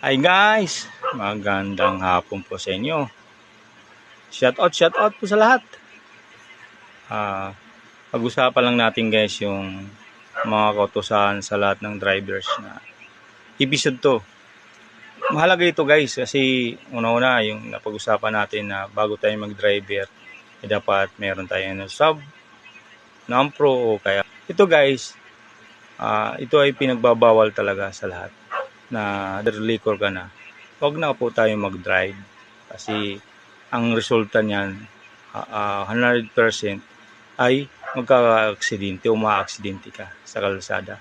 Hi guys! Magandang hapon po sa inyo. Shout out po sa lahat. Pag-usapan lang natin guys yung mga kautusan sa lahat ng drivers na episode to. Mahalaga ito guys kasi una-una yung napag-usapan natin na bago tayo mag-driver dapat meron tayong sub, non-pro o kaya. Ito guys, ito ay pinagbabawal talaga sa lahat na liquor ka na. Huwag na po tayo mag-drive kasi ang resulta niyan 100% ay magkaka-aksidente o ma-aksidente ka sa kalsada.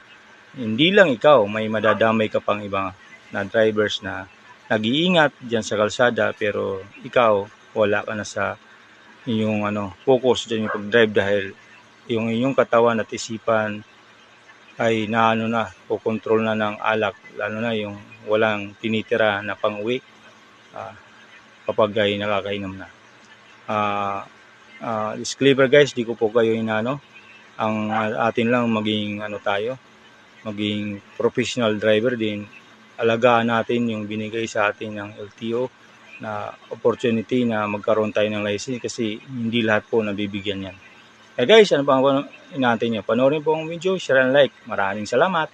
Hindi lang ikaw, may madadamay ka pang ibang na drivers na nag-iingat diyan sa kalsada pero ikaw wala ka na sa inyong focus diyan yung pag-drive dahil yung inyong katawan at isipan ay control na ng alak, lalo na yung walang tinitira na pang-uwi kapag ay nakakainom na. Disclaimer guys, di ko po kayo inano. Ang atin lang maging maging professional driver din. Alagaan natin yung binigay sa atin ng LTO na opportunity na magkaroon tayo ng license kasi hindi lahat po nabibigyan yan. Guys, ano pa ang inaantay nyo? Panoorin po ang video, share and like. Maraming salamat.